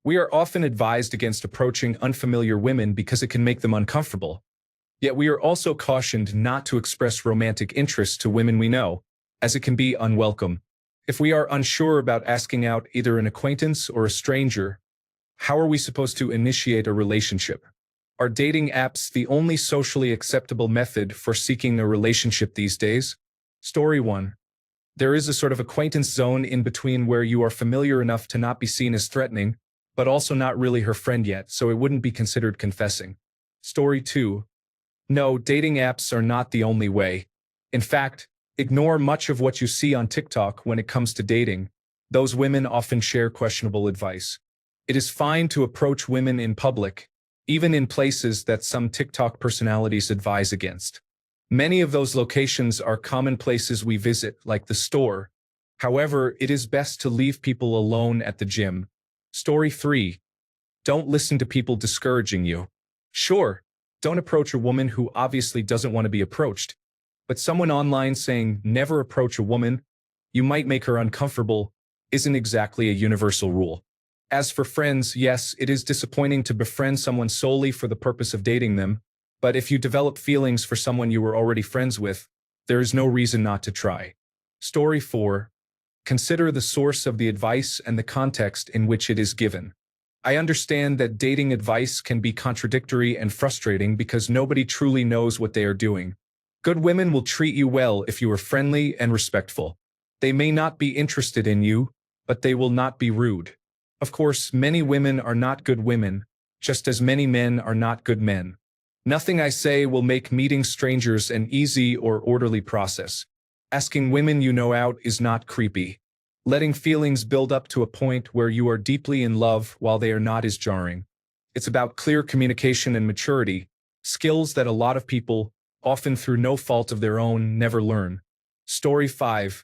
We are often advised against approaching unfamiliar women because it can make them uncomfortable. Yet we are also cautioned not to express romantic interest to women we know, as it can be unwelcome. If we are unsure about asking out either an acquaintance or a stranger, how are we supposed to initiate a relationship? Are dating apps the only socially acceptable method for seeking a relationship these days? Story 1. There is a sort of acquaintance zone in between where you are familiar enough to not be seen as threatening, but also not really her friend yet, so it wouldn't be considered confessing. Story 2. No, dating apps are not the only way. In fact, ignore much of what you see on TikTok when it comes to dating. Those women often share questionable advice. It is fine to approach women in public, even in places that some TikTok personalities advise against. Many of those locations are common places we visit, like the store. However, it is best to leave people alone at the gym. Story 3. Don't listen to people discouraging you. Sure, don't approach a woman who obviously doesn't want to be approached. But someone online saying, never approach a woman, you might make her uncomfortable, isn't exactly a universal rule. As for friends, yes, it is disappointing to befriend someone solely for the purpose of dating them, but if you develop feelings for someone you were already friends with, there is no reason not to try. Story 4. Consider the source of the advice and the context in which it is given. I understand that dating advice can be contradictory and frustrating because nobody truly knows what they are doing. Good women will treat you well if you are friendly and respectful. They may not be interested in you, but they will not be rude. Of course, many women are not good women, just as many men are not good men. Nothing I say will make meeting strangers an easy or orderly process. Asking women you know out is not creepy. Letting feelings build up to a point where you are deeply in love while they are not is jarring. It's about clear communication and maturity, skills that a lot of people, often through no fault of their own, never learn. Story 5.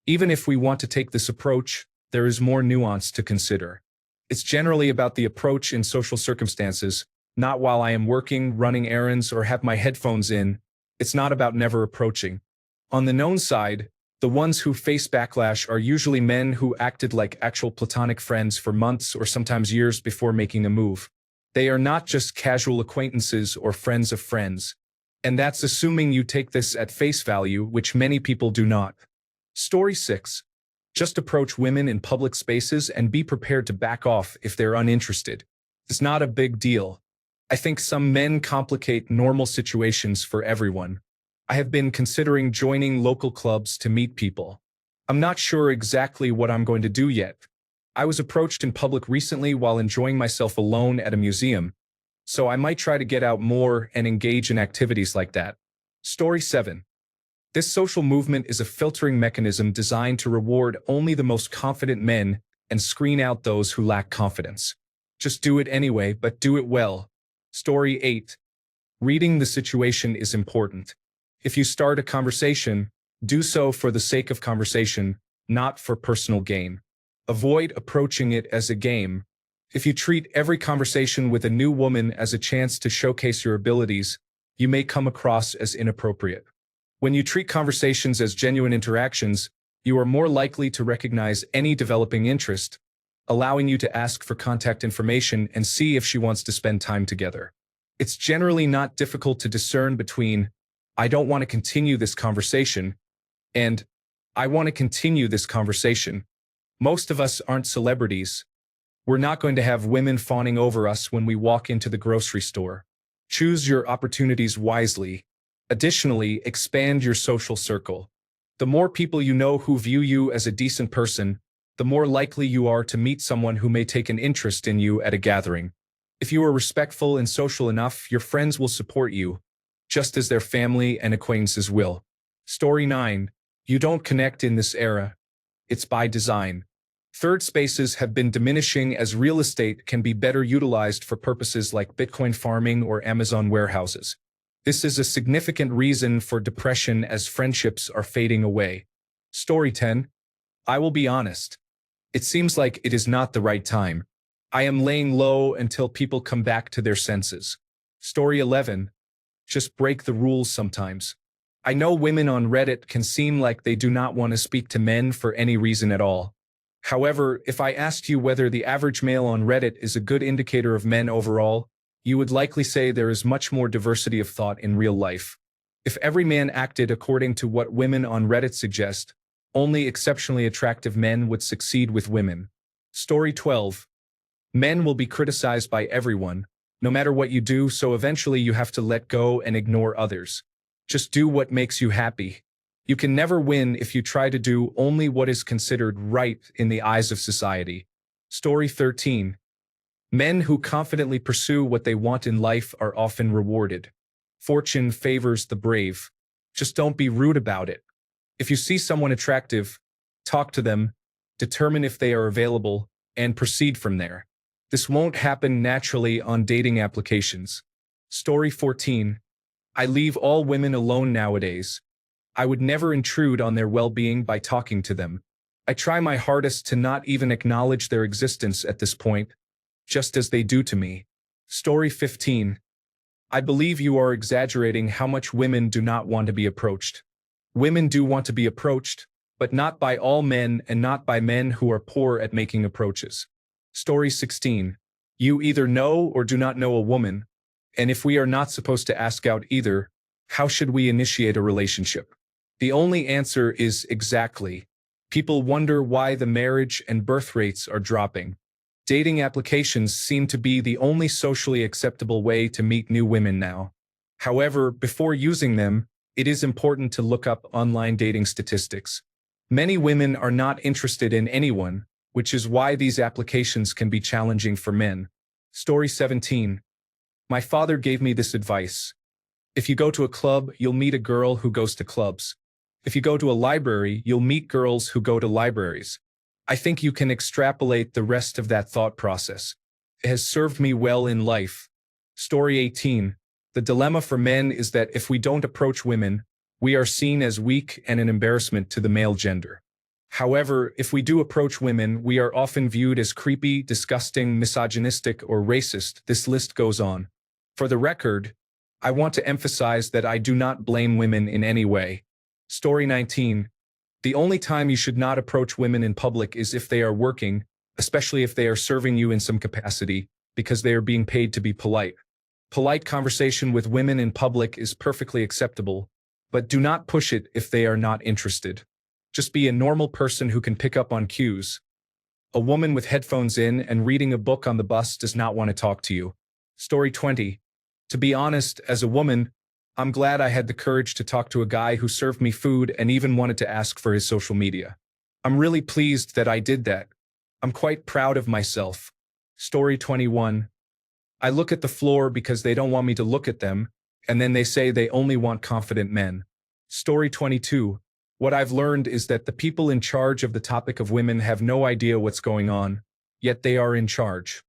Even if we want to take this approach, there is more nuance to consider. It's generally about the approach in social circumstances, not while I am working, running errands, or have my headphones in. It's not about never approaching. On the known side, the ones who face backlash are usually men who acted like actual platonic friends for months or sometimes years before making a move. They are not just casual acquaintances or friends of friends. And that's assuming you take this at face value, which many people do not. Story 6. Just approach women in public spaces and be prepared to back off if they're uninterested. It's not a big deal. I think some men complicate normal situations for everyone. I have been considering joining local clubs to meet people. I'm not sure exactly what I'm going to do yet. I was approached in public recently while enjoying myself alone at a museum, so I might try to get out more and engage in activities like that. Story 7. This social movement is a filtering mechanism designed to reward only the most confident men and screen out those who lack confidence. Just do it anyway, but do it well. Story 8. Reading the situation is important. If you start a conversation, do so for the sake of conversation, not for personal gain. Avoid approaching it as a game. If you treat every conversation with a new woman as a chance to showcase your abilities, you may come across as inappropriate. When you treat conversations as genuine interactions, you are more likely to recognize any developing interest, allowing you to ask for contact information and see if she wants to spend time together. It's generally not difficult to discern between I don't want to continue this conversation and I want to continue this conversation. Most of us aren't celebrities. We're not going to have women fawning over us when we walk into the grocery store. Choose your opportunities wisely. Additionally, expand your social circle. The more people you know who view you as a decent person, the more likely you are to meet someone who may take an interest in you at a gathering. If you are respectful and social enough, your friends will support you, just as their family and acquaintances will. Story 9. You don't connect in this era. It's by design. Third spaces have been diminishing as real estate can be better utilized for purposes like Bitcoin farming or Amazon warehouses. This is a significant reason for depression as friendships are fading away. Story 10. I will be honest. It seems like it is not the right time. I am laying low until people come back to their senses. Story 11. Just break the rules sometimes. I know women on Reddit can seem like they do not want to speak to men for any reason at all. However, if I asked you whether the average male on Reddit is a good indicator of men overall, you would likely say there is much more diversity of thought in real life. If every man acted according to what women on Reddit suggest, only exceptionally attractive men would succeed with women. Story 12. Men will be criticized by everyone, no matter what you do, so eventually you have to let go and ignore others. Just do what makes you happy. You can never win if you try to do only what is considered right in the eyes of society. Story 13. Men who confidently pursue what they want in life are often rewarded. Fortune favors the brave. Just don't be rude about it. If you see someone attractive, talk to them, determine if they are available, and proceed from there. This won't happen naturally on dating applications. Story 14. I leave all women alone nowadays. I would never intrude on their well-being by talking to them. I try my hardest to not even acknowledge their existence at this point, just as they do to me. Story 15. I believe you are exaggerating how much women do not want to be approached. Women do want to be approached, but not by all men and not by men who are poor at making approaches. Story 16. You either know or do not know a woman, and if we are not supposed to ask out either, how should we initiate a relationship? The only answer is exactly. People wonder why the marriage and birth rates are dropping. Dating applications seem to be the only socially acceptable way to meet new women now. However, before using them, it is important to look up online dating statistics. Many women are not interested in anyone, which is why these applications can be challenging for men. Story 17. My father gave me this advice. If you go to a club, you'll meet a girl who goes to clubs. If you go to a library, you'll meet girls who go to libraries. I think you can extrapolate the rest of that thought process. It has served me well in life. Story 18. The dilemma for men is that if we don't approach women, we are seen as weak and an embarrassment to the male gender. However, if we do approach women, we are often viewed as creepy, disgusting, misogynistic, or racist. This list goes on. For the record, I want to emphasize that I do not blame women in any way. Story 19. The only time you should not approach women in public is if they are working, especially if they are serving you in some capacity, because they are being paid to be polite. Polite conversation with women in public is perfectly acceptable, but do not push it if they are not interested. Just be a normal person who can pick up on cues. A woman with headphones in and reading a book on the bus does not want to talk to you. Story 20. To be honest, as a woman, I'm glad I had the courage to talk to a guy who served me food and even wanted to ask for his social media. I'm really pleased that I did that. I'm quite proud of myself. Story 21. I look at the floor because they don't want me to look at them, and then they say they only want confident men. Story 22. What I've learned is that the people in charge of the topic of women have no idea what's going on, yet they are in charge.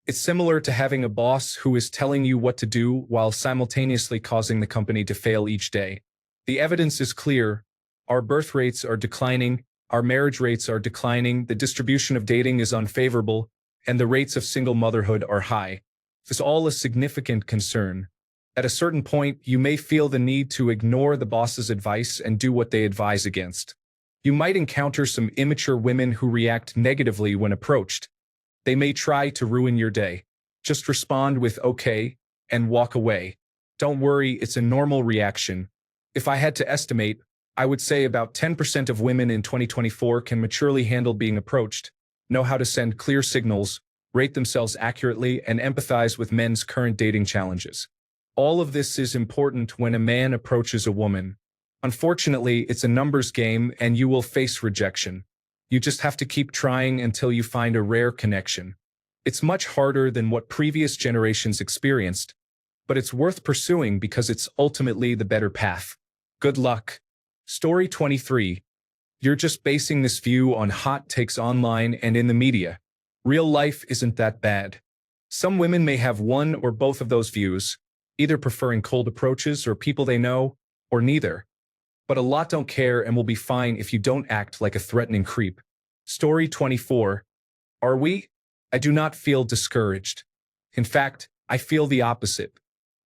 It's similar to having a boss who is telling you what to do while simultaneously causing the company to fail each day. The evidence is clear. Our birth rates are declining, our marriage rates are declining, the distribution of dating is unfavorable, and the rates of single motherhood are high. This is all a significant concern. At a certain point, you may feel the need to ignore the boss's advice and do what they advise against. You might encounter some immature women who react negatively when approached. They may try to ruin your day. Just respond with okay and walk away. Don't worry, it's a normal reaction. If I had to estimate, I would say about 10% of women in 2024 can maturely handle being approached, know how to send clear signals, rate themselves accurately, and empathize with men's current dating challenges. All of this is important when a man approaches a woman. Unfortunately, it's a numbers game and you will face rejection. You just have to keep trying until you find a rare connection. It's much harder than what previous generations experienced, but it's worth pursuing because it's ultimately the better path. Good luck. Story 23. You're just basing this view on hot takes online and in the media. Real life isn't that bad. Some women may have one or both of those views, either preferring cold approaches or people they know, or neither. But a lot don't care and will be fine if you don't act like a threatening creep. Story 24. Are we? I do not feel discouraged. In fact, I feel the opposite.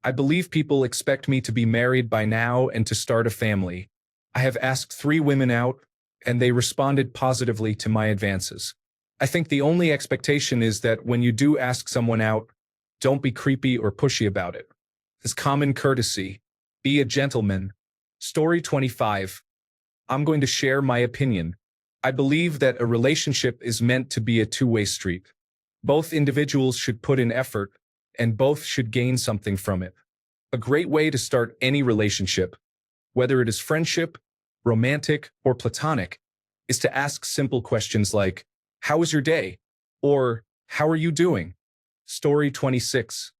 I believe people expect me to be married by now and to start a family. I have asked 3 women out, and they responded positively to my advances. I think the only expectation is that when you do ask someone out, don't be creepy or pushy about it. As common courtesy, be a gentleman. Story 25. I'm going to share my opinion. I believe that a relationship is meant to be a two-way street. Both individuals should put in effort, and both should gain something from it. A great way to start any relationship, whether it is friendship, romantic, or platonic, is to ask simple questions like, "How was your day?" or "How are you doing?" Story 26.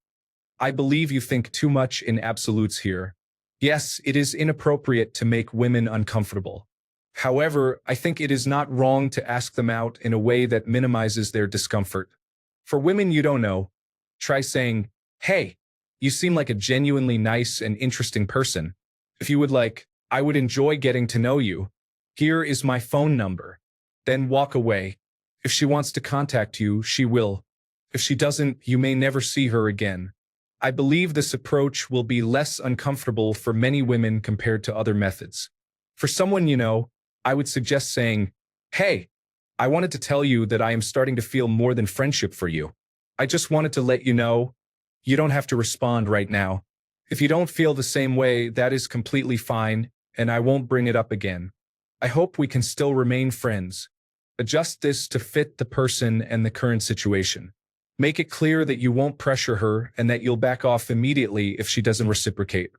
I believe you think too much in absolutes here. Yes, it is inappropriate to make women uncomfortable. However, I think it is not wrong to ask them out in a way that minimizes their discomfort. For women you don't know, try saying, "Hey, you seem like a genuinely nice and interesting person. If you would like, I would enjoy getting to know you. Here is my phone number." Then walk away. If she wants to contact you, she will. If she doesn't, you may never see her again. I believe this approach will be less uncomfortable for many women compared to other methods. For someone you know, I would suggest saying, "Hey, I wanted to tell you that I am starting to feel more than friendship for you. I just wanted to let you know. You don't have to respond right now. If you don't feel the same way, that is completely fine, and I won't bring it up again. I hope we can still remain friends." Adjust this to fit the person and the current situation. Make it clear that you won't pressure her and that you'll back off immediately if she doesn't reciprocate.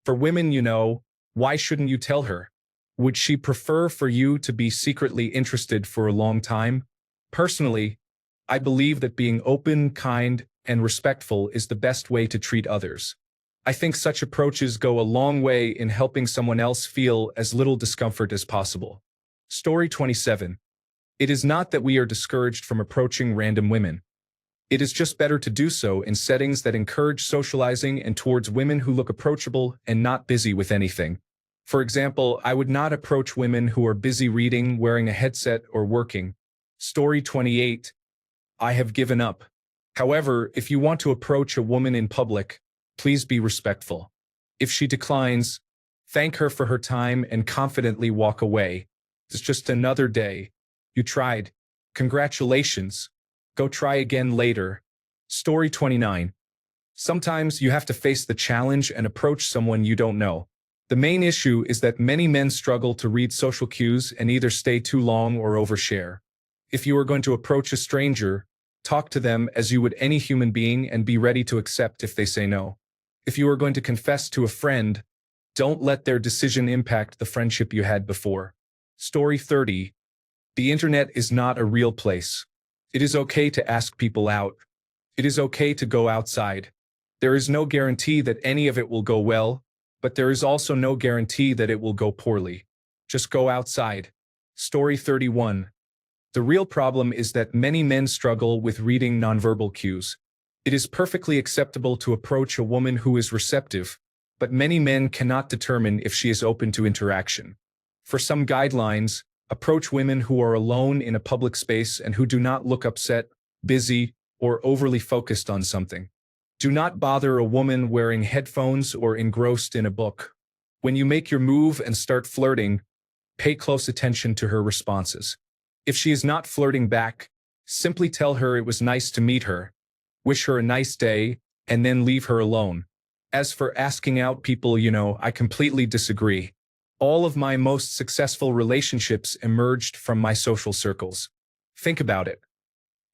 For women you know, why shouldn't you tell her? Would she prefer for you to be secretly interested for a long time? Personally, I believe that being open, kind, and respectful is the best way to treat others. I think such approaches go a long way in helping someone else feel as little discomfort as possible. Story 27. It is not that we are discouraged from approaching random women. It is just better to do so in settings that encourage socializing and towards women who look approachable and not busy with anything. For example, I would not approach women who are busy reading, wearing a headset, or working. Story 28. I have given up. However, if you want to approach a woman in public, please be respectful. If she declines, thank her for her time and confidently walk away. It's just another day. You tried. Congratulations. Go try again later. Story 29. Sometimes you have to face the challenge and approach someone you don't know. The main issue is that many men struggle to read social cues and either stay too long or overshare. If you are going to approach a stranger, talk to them as you would any human being and be ready to accept if they say no. If you are going to confess to a friend, don't let their decision impact the friendship you had before. Story 30. The internet is not a real place. It is okay to ask people out. It is okay to go outside. There is no guarantee that any of it will go well, but there is also no guarantee that it will go poorly. Just go outside. Story 31. The real problem is that many men struggle with reading nonverbal cues. It is perfectly acceptable to approach a woman who is receptive, but many men cannot determine if she is open to interaction. For some guidelines, approach women who are alone in a public space and who do not look upset, busy, or overly focused on something. Do not bother a woman wearing headphones or engrossed in a book. When you make your move and start flirting, pay close attention to her responses. If she is not flirting back, simply tell her it was nice to meet her, wish her a nice day, and then leave her alone. As for asking out people you know, I completely disagree. All of my most successful relationships emerged from my social circles. Think about it.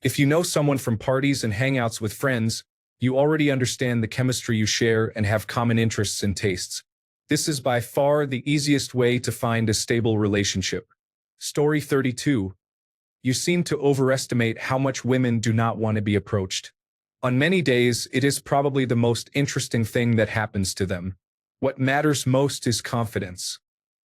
If you know someone from parties and hangouts with friends, you already understand the chemistry you share and have common interests and tastes. This is by far the easiest way to find a stable relationship. Story 32. You seem to overestimate how much women do not want to be approached. On many days, it is probably the most interesting thing that happens to them. What matters most is confidence.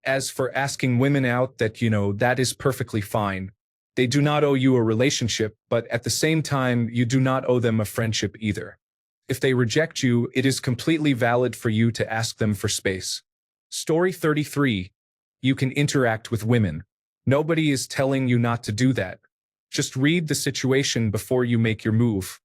As for asking women out, that is perfectly fine. They do not owe you a relationship, but at the same time, you do not owe them a friendship either. If they reject you, it is completely valid for you to ask them for space. Story 33. You can interact with women. Nobody is telling you not to do that. Just read the situation before you make your move.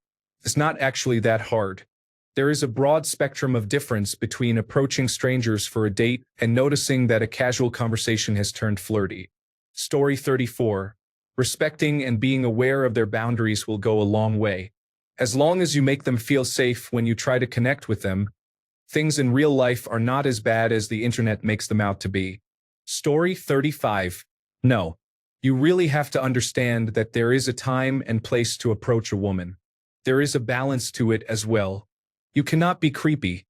It's not actually that hard. There is a broad spectrum of difference between approaching strangers for a date and noticing that a casual conversation has turned flirty. Story 34. Respecting and being aware of their boundaries will go a long way. As long as you make them feel safe when you try to connect with them, things in real life are not as bad as the internet makes them out to be. Story 35. No. You really have to understand that there is a time and place to approach a woman. There is a balance to it as well. You cannot be creepy,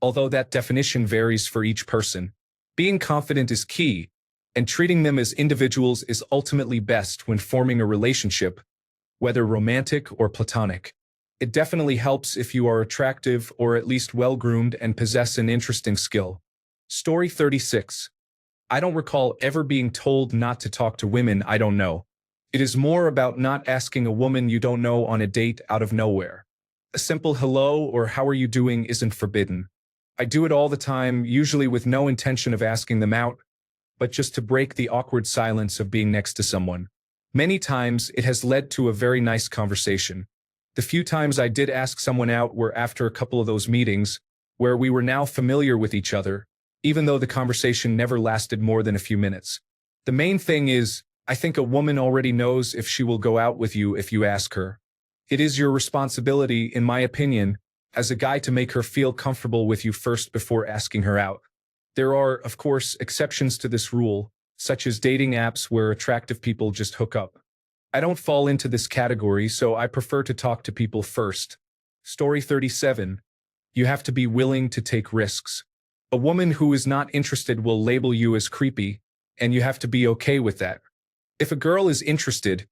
although that definition varies for each person. Being confident is key, and treating them as individuals is ultimately best when forming a relationship, whether romantic or platonic. It definitely helps if you are attractive or at least well-groomed and possess an interesting skill. Story 36. I don't recall ever being told not to talk to women I don't know. It is more about not asking a woman you don't know on a date out of nowhere. A simple hello or how are you doing isn't forbidden. I do it all the time, usually with no intention of asking them out, but just to break the awkward silence of being next to someone. Many times it has led to a very nice conversation. The few times I did ask someone out were after a couple of those meetings, where we were now familiar with each other, even though the conversation never lasted more than a few minutes. The main thing is, I think a woman already knows if she will go out with you if you ask her. It is your responsibility, in my opinion, as a guy to make her feel comfortable with you first before asking her out. There are, of course, exceptions to this rule, such as dating apps where attractive people just hook up. I don't fall into this category, so I prefer to talk to people first. Story 37. You have to be willing to take risks. A woman who is not interested will label you as creepy, and you have to be okay with that. If a girl is interested,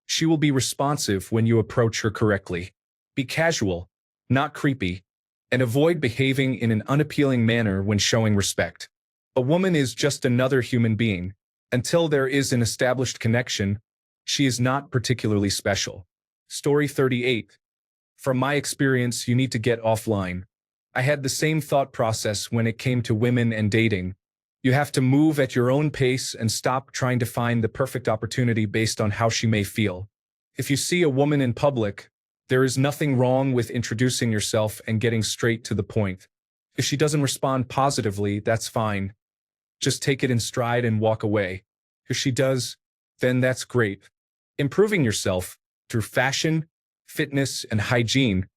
she will be responsive when you approach her correctly. Be casual, not creepy, and avoid behaving in an unappealing manner when showing respect. A woman is just another human being. Until there is an established connection, she is not particularly special. Story 38. From my experience, you need to get offline. I had the same thought process when it came to women and dating. You have to move at your own pace and stop trying to find the perfect opportunity based on how she may feel. If you see a woman in public, there is nothing wrong with introducing yourself and getting straight to the point. If she doesn't respond positively, that's fine. Just take it in stride and walk away. If she does, then that's great. Improving yourself through fashion, fitness, and hygiene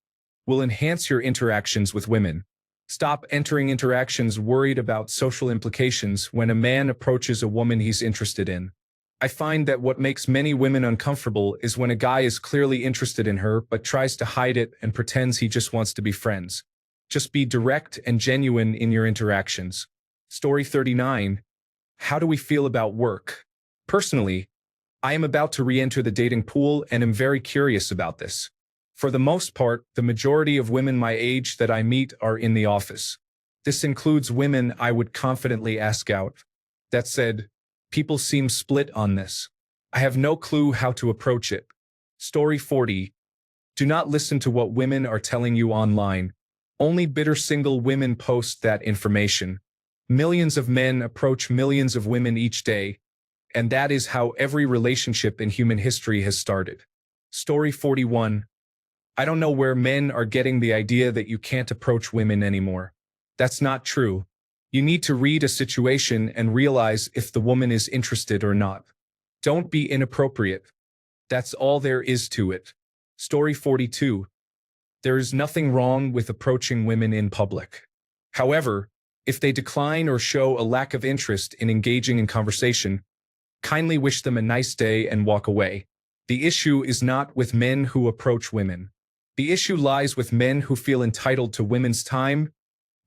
will enhance your interactions with women. Stop entering interactions worried about social implications when a man approaches a woman he's interested in. I find that what makes many women uncomfortable is when a guy is clearly interested in her but tries to hide it and pretends he just wants to be friends. Just be direct and genuine in your interactions. Story 39. How do we feel about work? Personally, I am about to re-enter the dating pool and am very curious about this. For the most part, the majority of women my age that I meet are in the office. This includes women I would confidently ask out. That said, people seem split on this. I have no clue how to approach it. Story 40. Do not listen to what women are telling you online. Only bitter single women post that information. Millions of men approach millions of women each day, and that is how every relationship in human history has started. Story 41. I don't know where men are getting the idea that you can't approach women anymore. That's not true. You need to read a situation and realize if the woman is interested or not. Don't be inappropriate. That's all there is to it. Story 42. There is nothing wrong with approaching women in public. However, if they decline or show a lack of interest in engaging in conversation, kindly wish them a nice day and walk away. The issue is not with men who approach women. The issue lies with men who feel entitled to women's time,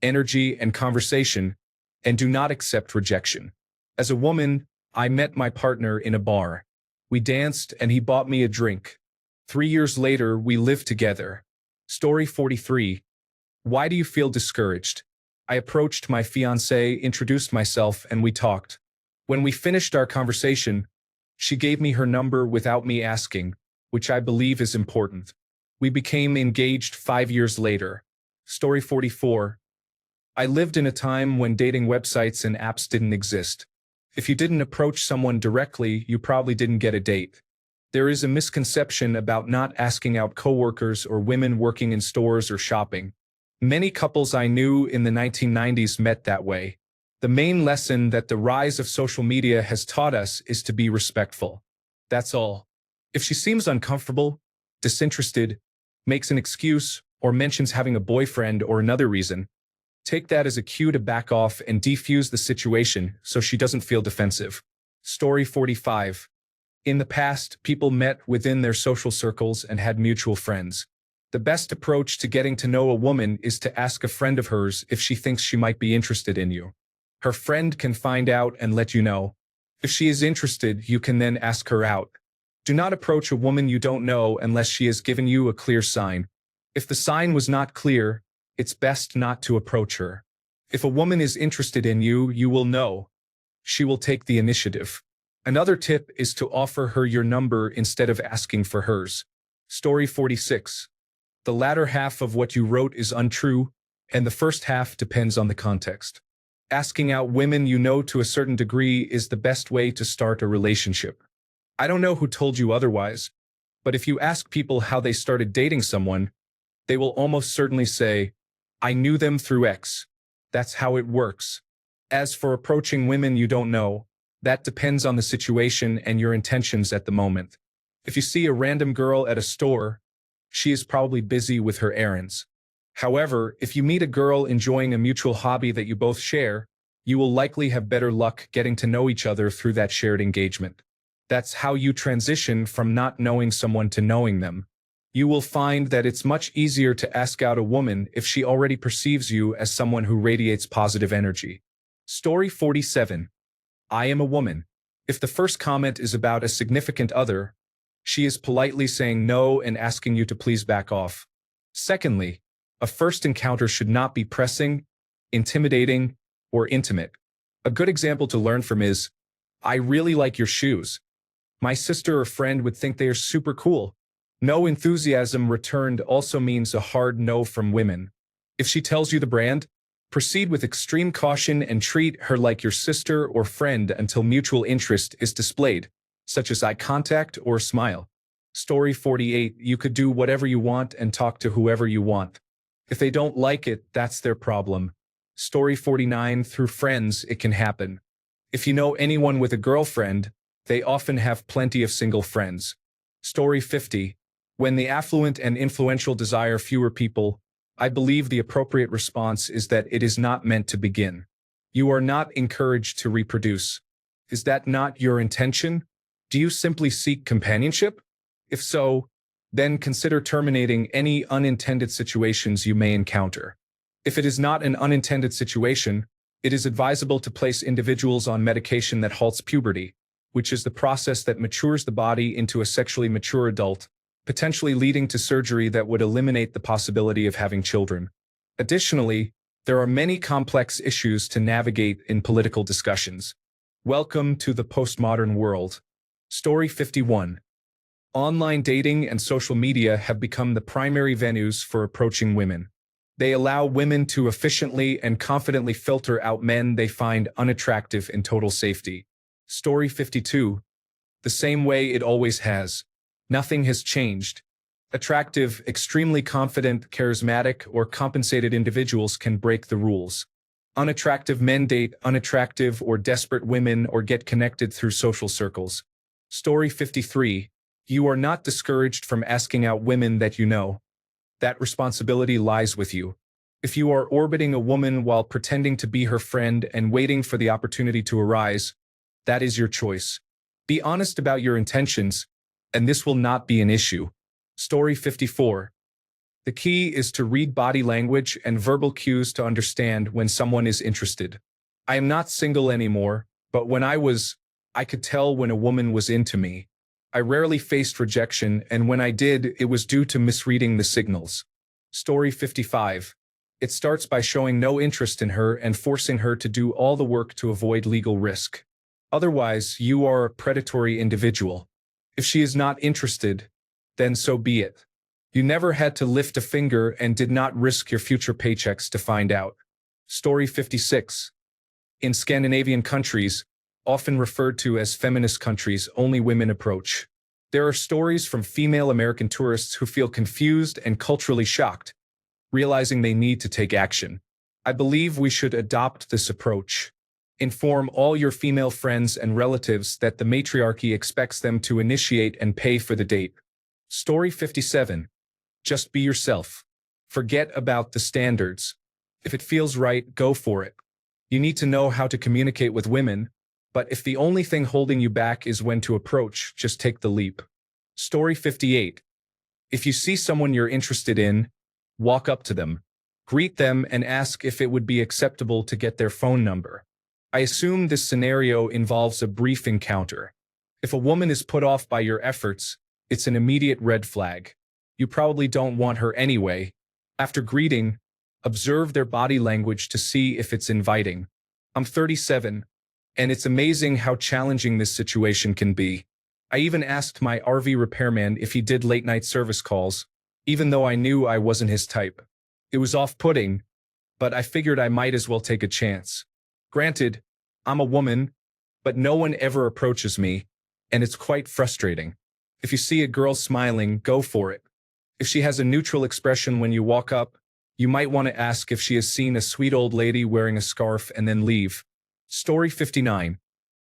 energy, and conversation, and do not accept rejection. As a woman, I met my partner in a bar. We danced and he bought me a drink. 3 years later, we lived together. Story 43. Why do you feel discouraged? I approached my fiancée, introduced myself, and we talked. When we finished our conversation, she gave me her number without me asking, which I believe is important. We became engaged 5 years later. Story 44. I lived in a time when dating websites and apps didn't exist. If you didn't approach someone directly, you probably didn't get a date. There is a misconception about not asking out coworkers or women working in stores or shopping. Many couples I knew in the 1990s met that way. The main lesson that the rise of social media has taught us is to be respectful. That's all. If she seems uncomfortable, disinterested, makes an excuse, or mentions having a boyfriend or another reason, take that as a cue to back off and defuse the situation so she doesn't feel defensive. Story 45. In the past, people met within their social circles and had mutual friends. The best approach to getting to know a woman is to ask a friend of hers if she thinks she might be interested in you. Her friend can find out and let you know. If she is interested, you can then ask her out. Do not approach a woman you don't know unless she has given you a clear sign. If the sign was not clear, it's best not to approach her. If a woman is interested in you, you will know. She will take the initiative. Another tip is to offer her your number instead of asking for hers. Story 46. The latter half of what you wrote is untrue, and the first half depends on the context. Asking out women you know to a certain degree is the best way to start a relationship. I don't know who told you otherwise, but if you ask people how they started dating someone, they will almost certainly say, I knew them through X. That's how it works. As for approaching women you don't know, that depends on the situation and your intentions at the moment. If you see a random girl at a store, she is probably busy with her errands. However, if you meet a girl enjoying a mutual hobby that you both share, you will likely have better luck getting to know each other through that shared engagement. That's how you transition from not knowing someone to knowing them. You will find that it's much easier to ask out a woman if she already perceives you as someone who radiates positive energy. Story 47. I am a woman. If the first comment is about a significant other, she is politely saying no and asking you to please back off. Secondly, a first encounter should not be pressing, intimidating, or intimate. A good example to learn from is, I really like your shoes. My sister or friend would think they are super cool. No enthusiasm returned also means a hard no from women. If she tells you the brand, proceed with extreme caution and treat her like your sister or friend until mutual interest is displayed, such as eye contact or a smile. Story 48. You could do whatever you want and talk to whoever you want. If they don't like it, that's their problem. Story 49. Through friends, it can happen. If you know anyone with a girlfriend, they often have plenty of single friends. Story 50. When the affluent and influential desire fewer people, I believe the appropriate response is that it is not meant to begin. You are not encouraged to reproduce. Is that not your intention? Do you simply seek companionship? If so, then consider terminating any unintended situations you may encounter. If it is not an unintended situation, it is advisable to place individuals on medication that halts puberty, which is the process that matures the body into a sexually mature adult, potentially leading to surgery that would eliminate the possibility of having children. Additionally, there are many complex issues to navigate in political discussions. Welcome to the postmodern world. Story 51. Online dating and social media have become the primary venues for approaching women. They allow women to efficiently and confidently filter out men they find unattractive in total safety. Story 52. The same way it always has. Nothing has changed. Attractive, extremely confident, charismatic, or compensated individuals can break the rules. Unattractive men date unattractive or desperate women or get connected through social circles. Story 53. You are not discouraged from asking out women that you know. That responsibility lies with you. If you are orbiting a woman while pretending to be her friend and waiting for the opportunity to arise, that is your choice. Be honest about your intentions, and this will not be an issue. Story 54. The key is to read body language and verbal cues to understand when someone is interested. I am not single anymore, but when I could tell when a woman was into me. I rarely faced rejection, and when I did, it was due to misreading the signals. Story 55. It starts by showing no interest in her and forcing her to do all the work to avoid legal risk. Otherwise, you are a predatory individual. If she is not interested, then so be it. You never had to lift a finger and did not risk your future paychecks to find out. Story 56. In Scandinavian countries, often referred to as feminist countries, only women approach. There are stories from female American tourists who feel confused and culturally shocked, realizing they need to take action. I believe we should adopt this approach. Inform all your female friends and relatives that the matriarchy expects them to initiate and pay for the date. Story 57. Just be yourself. Forget about the standards. If it feels right, go for it. You need to know how to communicate with women, but if the only thing holding you back is when to approach, just take the leap. Story 58. If you see someone you're interested in, walk up to them, greet them, and ask if it would be acceptable to get their phone number. I assume this scenario involves a brief encounter. If a woman is put off by your efforts, it's an immediate red flag. You probably don't want her anyway. After greeting, observe their body language to see if it's inviting. I'm 37, and it's amazing how challenging this situation can be. I even asked my RV repairman if he did late-night service calls, even though I knew I wasn't his type. It was off-putting, but I figured I might as well take a chance. Granted, I'm a woman, but no one ever approaches me, and it's quite frustrating. If you see a girl smiling, go for it. If she has a neutral expression when you walk up, you might want to ask if she has seen a sweet old lady wearing a scarf and then leave. Story 59.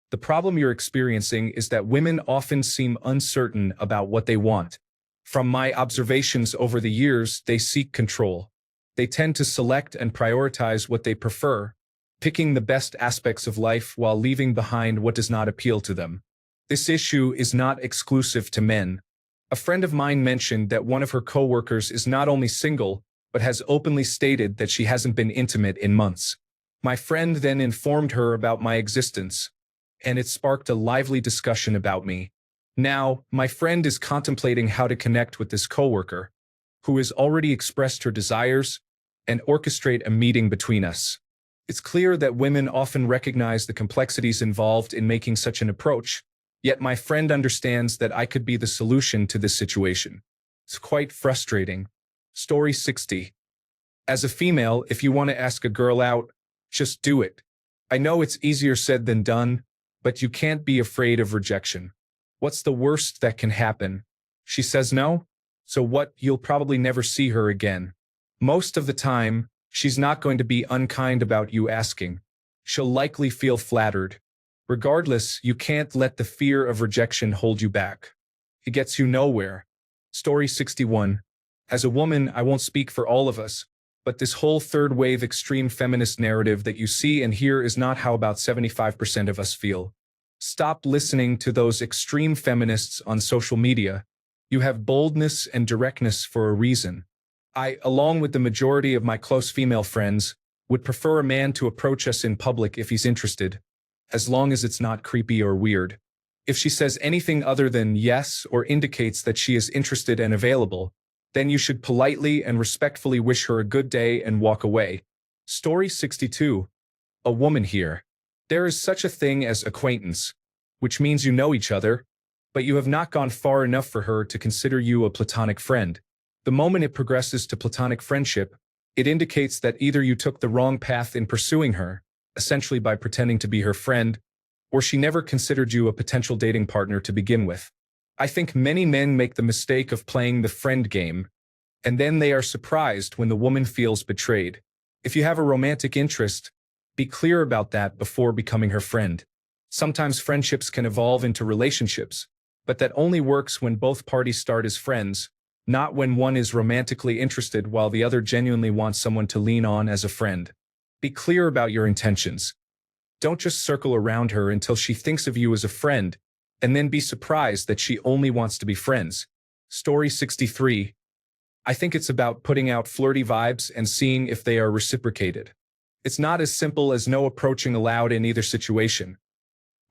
The problem you're experiencing is that women often seem uncertain about what they want. From my observations over the years, they seek control. They tend to select and prioritize what they prefer, picking the best aspects of life while leaving behind what does not appeal to them. This issue is not exclusive to men. A friend of mine mentioned that one of her coworkers is not only single, but has openly stated that she hasn't been intimate in months. My friend then informed her about my existence, and it sparked a lively discussion about me. Now, my friend is contemplating how to connect with this coworker, who has already expressed her desires, and orchestrate a meeting between us. It's clear that women often recognize the complexities involved in making such an approach, yet my friend understands that I could be the solution to this situation. It's quite frustrating. Story 60. As a female, if you want to ask a girl out, just do it. I know it's easier said than done, but you can't be afraid of rejection. What's the worst that can happen? She says no? So what? You'll probably never see her again. Most of the time, she's not going to be unkind about you asking. She'll likely feel flattered. Regardless, you can't let the fear of rejection hold you back. It gets you nowhere. Story 61. As a woman, I won't speak for all of us, but this whole third wave extreme feminist narrative that you see and hear is not how about 75% of us feel. Stop listening to those extreme feminists on social media. You have boldness and directness for a reason. I, along with the majority of my close female friends, would prefer a man to approach us in public if he's interested, as long as it's not creepy or weird. If she says anything other than yes or indicates that she is interested and available, then you should politely and respectfully wish her a good day and walk away. Story 62. A woman here. There is such a thing as acquaintance, which means you know each other, but you have not gone far enough for her to consider you a platonic friend. The moment it progresses to platonic friendship, it indicates that either you took the wrong path in pursuing her, essentially by pretending to be her friend, or she never considered you a potential dating partner to begin with. I think many men make the mistake of playing the friend game, and then they are surprised when the woman feels betrayed. If you have a romantic interest, be clear about that before becoming her friend. Sometimes friendships can evolve into relationships, but that only works when both parties start as friends, not when one is romantically interested while the other genuinely wants someone to lean on as a friend. Be clear about your intentions. Don't just circle around her until she thinks of you as a friend, and then be surprised that she only wants to be friends. Story 63. I think it's about putting out flirty vibes and seeing if they are reciprocated. It's not as simple as no approaching allowed in either situation.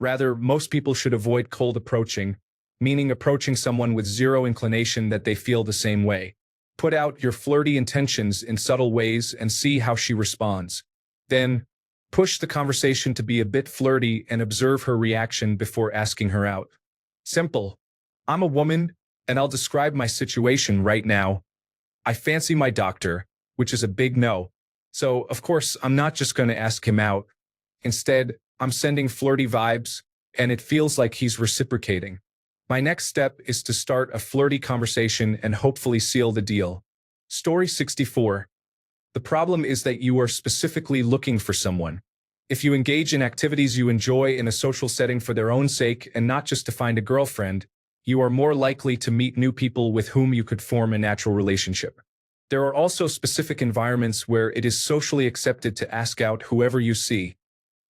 Rather, most people should avoid cold approaching, meaning approaching someone with zero inclination that they feel the same way. Put out your flirty intentions in subtle ways and see how she responds. Then, push the conversation to be a bit flirty and observe her reaction before asking her out. Simple. I'm a woman, and I'll describe my situation right now. I fancy my doctor, which is a big no. So, of course, I'm not just going to ask him out. Instead, I'm sending flirty vibes, and it feels like he's reciprocating. My next step is to start a flirty conversation and hopefully seal the deal. Story 64. The problem is that you are specifically looking for someone. If you engage in activities you enjoy in a social setting for their own sake and not just to find a girlfriend, you are more likely to meet new people with whom you could form a natural relationship. There are also specific environments where it is socially accepted to ask out whoever you see,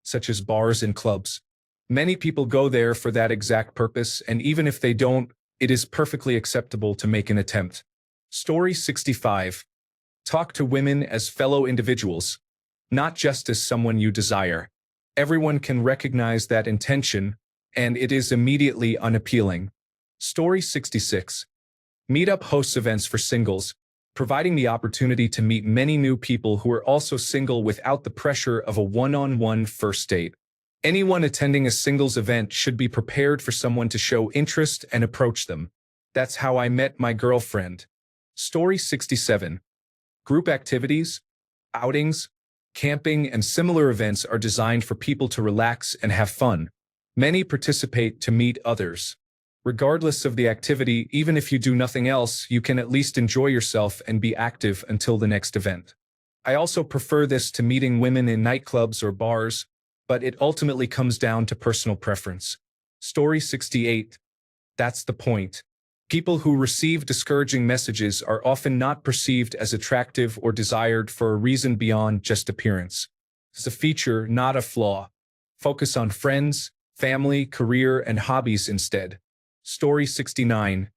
such as bars and clubs. Many people go there for that exact purpose, and even if they don't, it is perfectly acceptable to make an attempt. Story 65. Talk to women as fellow individuals, not just as someone you desire. Everyone can recognize that intention, and it is immediately unappealing. Story 66. Meetup hosts events for singles, providing the opportunity to meet many new people who are also single without the pressure of a one-on-one first date. Anyone attending a singles event should be prepared for someone to show interest and approach them. That's how I met my girlfriend. Story 67. Group activities, outings, camping, and similar events are designed for people to relax and have fun. Many participate to meet others. Regardless of the activity, even if you do nothing else, you can at least enjoy yourself and be active until the next event. I also prefer this to meeting women in nightclubs or bars, but it ultimately comes down to personal preference. Story 68. That's the point. People who receive discouraging messages are often not perceived as attractive or desired for a reason beyond just appearance. It's a feature, not a flaw. Focus on friends, family, career, and hobbies instead. Story 69.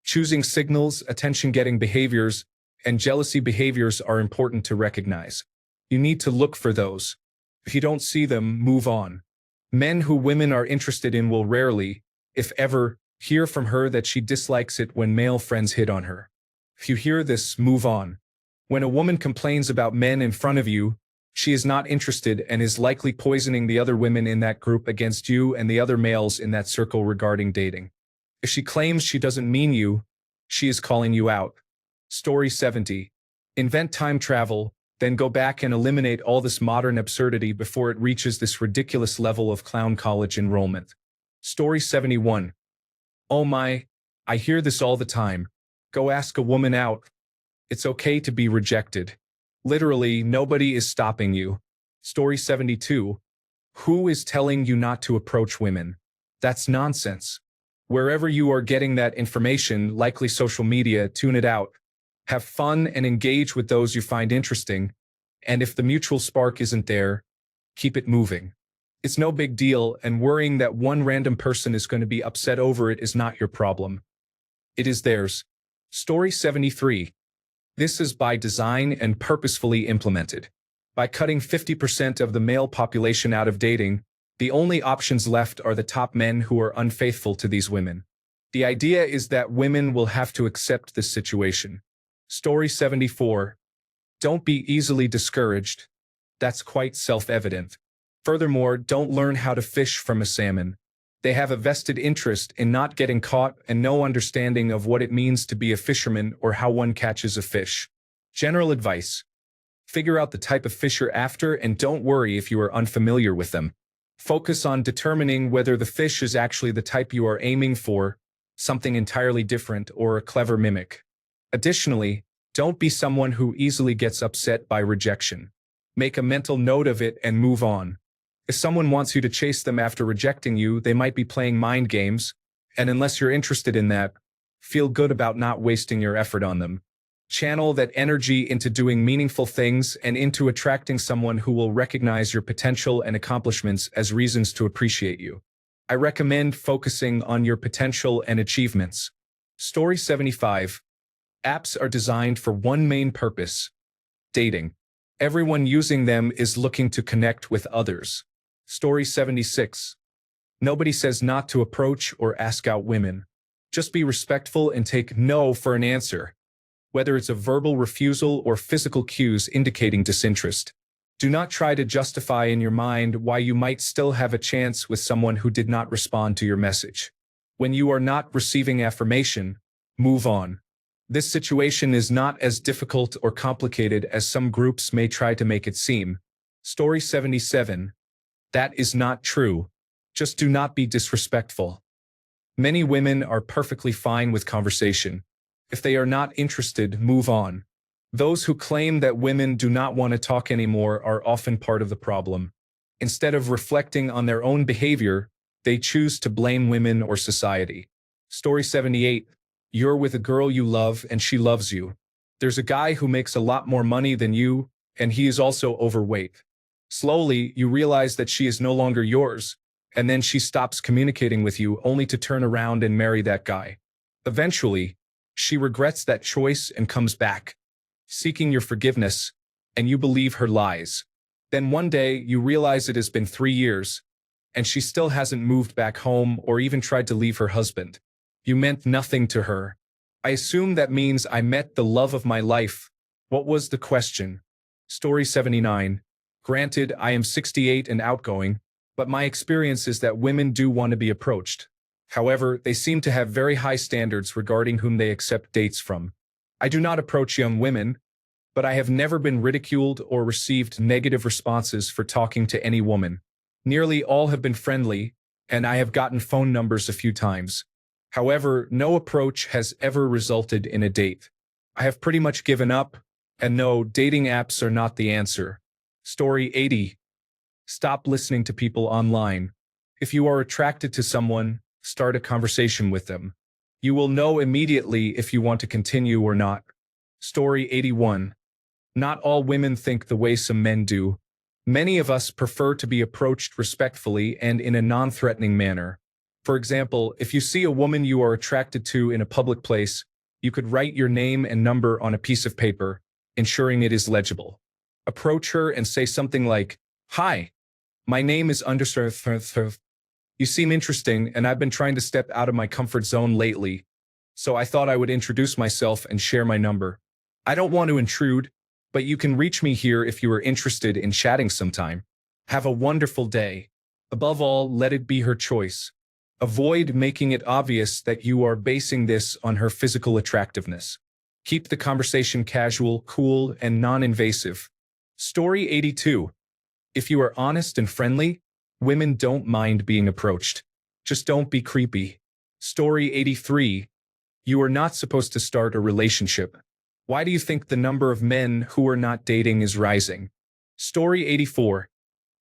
Choosing signals, attention-getting behaviors, and jealousy behaviors are important to recognize. You need to look for those. If you don't see them, move on. Men who women are interested in will rarely, if ever, hear from her that she dislikes it when male friends hit on her. If you hear this, move on. When a woman complains about men in front of you, she is not interested and is likely poisoning the other women in that group against you and the other males in that circle regarding dating. If she claims she doesn't mean you, she is calling you out. Story 70. Invent time travel, then go back and eliminate all this modern absurdity before it reaches this ridiculous level of clown college enrollment. Story 71. Oh my, I hear this all the time. Go ask a woman out. It's okay to be rejected. Literally, nobody is stopping you. Story 72. Who is telling you not to approach women? That's nonsense. Wherever you are getting that information, likely social media, tune it out. Have fun and engage with those you find interesting. And if the mutual spark isn't there, keep it moving. It's no big deal, and worrying that one random person is going to be upset over it is not your problem. It is theirs. Story 73. This is by design and purposefully implemented. By cutting 50% of the male population out of dating, the only options left are the top men who are unfaithful to these women. The idea is that women will have to accept this situation. Story 74. Don't be easily discouraged. That's quite self-evident. Furthermore, don't learn how to fish from a salmon. They have a vested interest in not getting caught and no understanding of what it means to be a fisherman or how one catches a fish. General advice. Figure out the type of fish you're after and don't worry if you are unfamiliar with them. Focus on determining whether the fish is actually the type you are aiming for, something entirely different, or a clever mimic. Additionally, don't be someone who easily gets upset by rejection. Make a mental note of it and move on. If someone wants you to chase them after rejecting you, they might be playing mind games, and unless you're interested in that, feel good about not wasting your effort on them. Channel that energy into doing meaningful things and into attracting someone who will recognize your potential and accomplishments as reasons to appreciate you. I recommend focusing on your potential and achievements. Story 75. Apps are designed for one main purpose: dating. Everyone using them is looking to connect with others. Story 76. Nobody says not to approach or ask out women. Just be respectful and take no for an answer, whether it's a verbal refusal or physical cues indicating disinterest. Do not try to justify in your mind why you might still have a chance with someone who did not respond to your message. When you are not receiving affirmation, move on. This situation is not as difficult or complicated as some groups may try to make it seem. Story 77. That is not true. Just do not be disrespectful. Many women are perfectly fine with conversation. If they are not interested, move on. Those who claim that women do not want to talk anymore are often part of the problem. Instead of reflecting on their own behavior, they choose to blame women or society. Story 78. You're with a girl you love and she loves you. There's a guy who makes a lot more money than you, and he is also overweight. Slowly, you realize that she is no longer yours, and then she stops communicating with you only to turn around and marry that guy. Eventually, she regrets that choice and comes back, seeking your forgiveness, and you believe her lies. Then one day, you realize it has been 3 years, and she still hasn't moved back home or even tried to leave her husband. You meant nothing to her. I assume that means I met the love of my life. What was the question? Story 79. Granted, I am 68 and outgoing, but my experience is that women do want to be approached. However, they seem to have very high standards regarding whom they accept dates from. I do not approach young women, but I have never been ridiculed or received negative responses for talking to any woman. Nearly all have been friendly, and I have gotten phone numbers a few times. However, no approach has ever resulted in a date. I have pretty much given up, and no, dating apps are not the answer. Story 80. Stop listening to people online. If you are attracted to someone, start a conversation with them. You will know immediately if you want to continue or not. Story 81. Not all women think the way some men do. Many of us prefer to be approached respectfully and in a non-threatening manner. For example, if you see a woman you are attracted to in a public place, you could write your name and number on a piece of paper, ensuring it is legible. Approach her and say something like, "Hi, my name is underscore. You seem interesting, and I've been trying to step out of my comfort zone lately, so I thought I would introduce myself and share my number. I don't want to intrude, but you can reach me here if you are interested in chatting sometime. Have a wonderful day." Above all, let it be her choice. Avoid making it obvious that you are basing this on her physical attractiveness. Keep the conversation casual, cool, and non-invasive. Story 82. If you are honest and friendly, women don't mind being approached. Just don't be creepy. Story 83. You are not supposed to start a relationship. Why do you think the number of men who are not dating is rising? Story 84.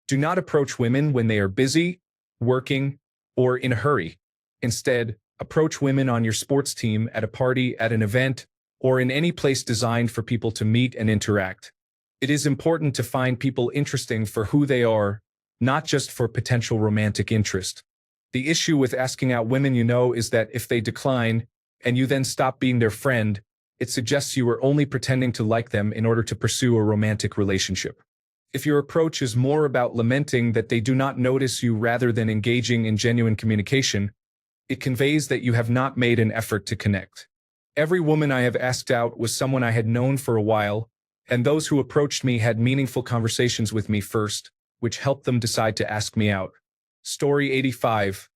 Do not approach women when they are busy, working, or in a hurry. Instead, approach women on your sports team, at a party, at an event, or in any place designed for people to meet and interact. It is important to find people interesting for who they are, not just for potential romantic interest. The issue with asking out women you know is that if they decline, and you then stop being their friend, it suggests you are only pretending to like them in order to pursue a romantic relationship. If your approach is more about lamenting that they do not notice you rather than engaging in genuine communication, it conveys that you have not made an effort to connect. Every woman I have asked out was someone I had known for a while, and those who approached me had meaningful conversations with me first, which helped them decide to ask me out. Story 85.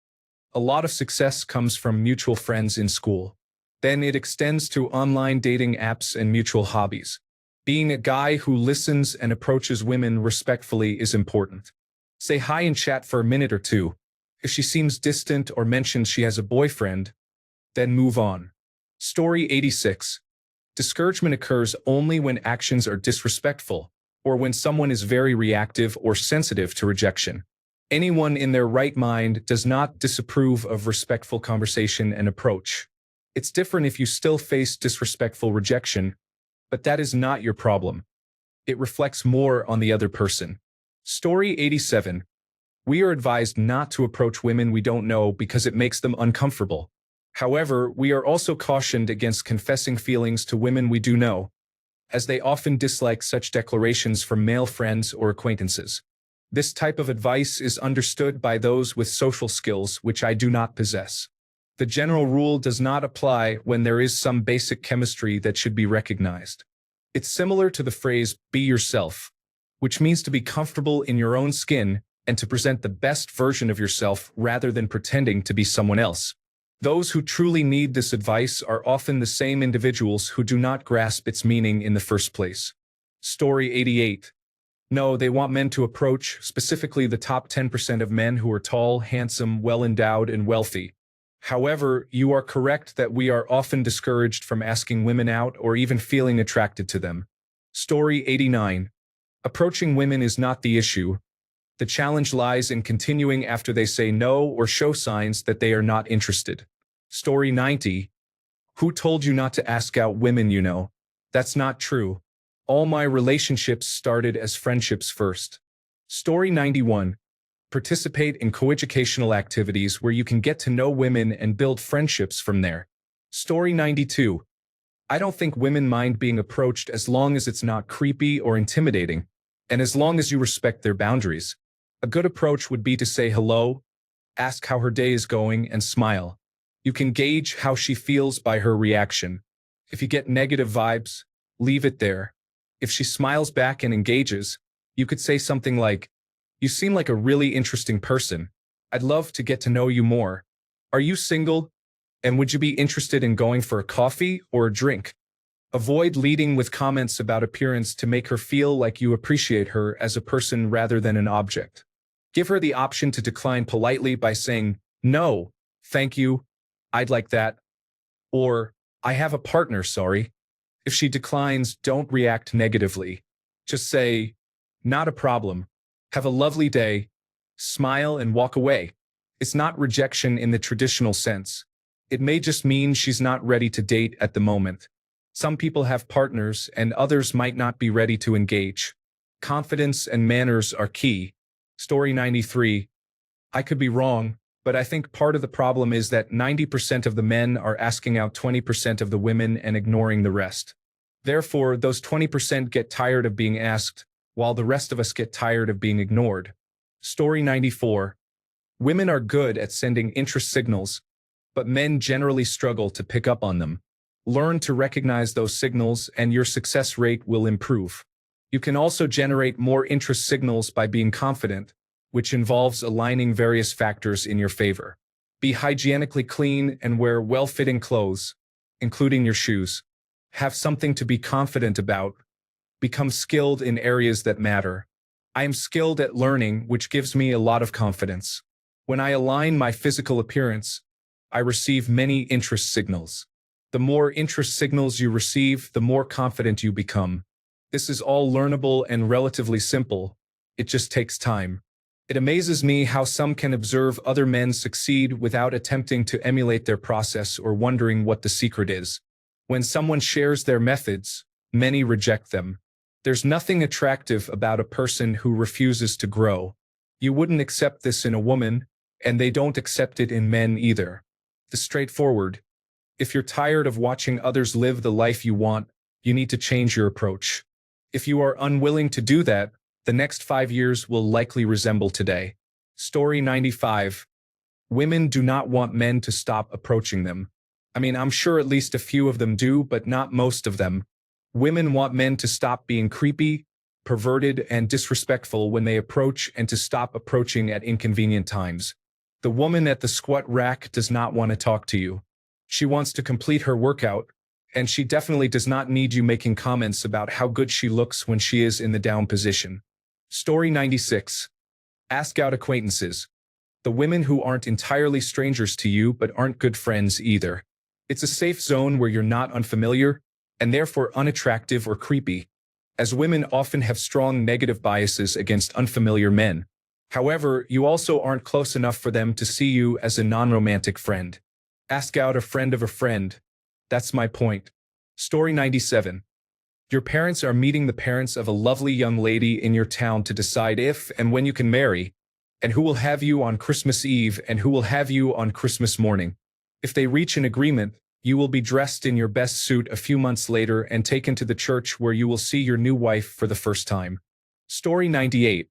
A lot of success comes from mutual friends in school. Then it extends to online dating apps and mutual hobbies. Being a guy who listens and approaches women respectfully is important. Say hi and chat for a minute or two. If she seems distant or mentions she has a boyfriend, then move on. Story 86. Discouragement occurs only when actions are disrespectful, or when someone is very reactive or sensitive to rejection. Anyone in their right mind does not disapprove of respectful conversation and approach. It's different if you still face disrespectful rejection, but that is not your problem. It reflects more on the other person. Story 87. We are advised not to approach women we don't know because it makes them uncomfortable. However, we are also cautioned against confessing feelings to women we do know, as they often dislike such declarations from male friends or acquaintances. This type of advice is understood by those with social skills which I do not possess. The general rule does not apply when there is some basic chemistry that should be recognized. It's similar to the phrase, "be yourself," which means to be comfortable in your own skin and to present the best version of yourself rather than pretending to be someone else. Those who truly need this advice are often the same individuals who do not grasp its meaning in the first place. Story 88. No, they want men to approach, specifically the top 10% of men who are tall, handsome, well-endowed, and wealthy. However, you are correct that we are often discouraged from asking women out or even feeling attracted to them. Story 89. Approaching women is not the issue. The challenge lies in continuing after they say no or show signs that they are not interested. Story 90. Who told you not to ask out women you know? That's not true. All my relationships started as friendships first. Story 91. Participate in coeducational activities where you can get to know women and build friendships from there. Story 92. I don't think women mind being approached as long as it's not creepy or intimidating, and as long as you respect their boundaries. A good approach would be to say hello, ask how her day is going, and smile. You can gauge how she feels by her reaction. If you get negative vibes, leave it there. If she smiles back and engages, you could say something like, "You seem like a really interesting person. I'd love to get to know you more. Are you single? And would you be interested in going for a coffee or a drink?" Avoid leading with comments about appearance to make her feel like you appreciate her as a person rather than an object. Give her the option to decline politely by saying, "No, thank you, I'd like that," or "I have a partner, sorry." If she declines, don't react negatively. Just say, "Not a problem. Have a lovely day." Smile and walk away. It's not rejection in the traditional sense. It may just mean she's not ready to date at the moment. Some people have partners and others might not be ready to engage. Confidence and manners are key. Story 93. I could be wrong, but I think part of the problem is that 90% of the men are asking out 20% of the women and ignoring the rest. Therefore, those 20% get tired of being asked, while the rest of us get tired of being ignored. Story 94. Women are good at sending interest signals, but men generally struggle to pick up on them. Learn to recognize those signals and your success rate will improve. You can also generate more interest signals by being confident, which involves aligning various factors in your favor. Be hygienically clean and wear well-fitting clothes, including your shoes. Have something to be confident about. Become skilled in areas that matter. I am skilled at learning, which gives me a lot of confidence. When I align my physical appearance, I receive many interest signals. The more interest signals you receive, the more confident you become. This is all learnable and relatively simple. It just takes time. It amazes me how some can observe other men succeed without attempting to emulate their process or wondering what the secret is. When someone shares their methods, many reject them. There's nothing attractive about a person who refuses to grow. You wouldn't accept this in a woman, and they don't accept it in men either. The straightforward. If you're tired of watching others live the life you want, you need to change your approach. If you are unwilling to do that, the next 5 years will likely resemble today. Story 95. Women do not want men to stop approaching them. I mean, I'm sure at least a few of them do, but not most of them. Women want men to stop being creepy, perverted, and disrespectful when they approach and to stop approaching at inconvenient times. The woman at the squat rack does not want to talk to you. She wants to complete her workout, and she definitely does not need you making comments about how good she looks when she is in the down position. Story 96. Ask out acquaintances. The women who aren't entirely strangers to you but aren't good friends either. It's a safe zone where you're not unfamiliar, and therefore unattractive or creepy, as women often have strong negative biases against unfamiliar men. However, you also aren't close enough for them to see you as a non-romantic friend. Ask out a friend of a friend. That's my point. Story 97. Your parents are meeting the parents of a lovely young lady in your town to decide if and when you can marry, and who will have you on Christmas Eve and who will have you on Christmas morning. If they reach an agreement, you will be dressed in your best suit a few months later and taken to the church where you will see your new wife for the first time. Story 98.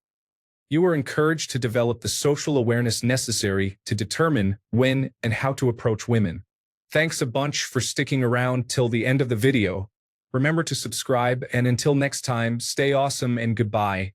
You are encouraged to develop the social awareness necessary to determine when and how to approach women. Thanks a bunch for sticking around till the end of the video. Remember to subscribe, and until next time, stay awesome and goodbye.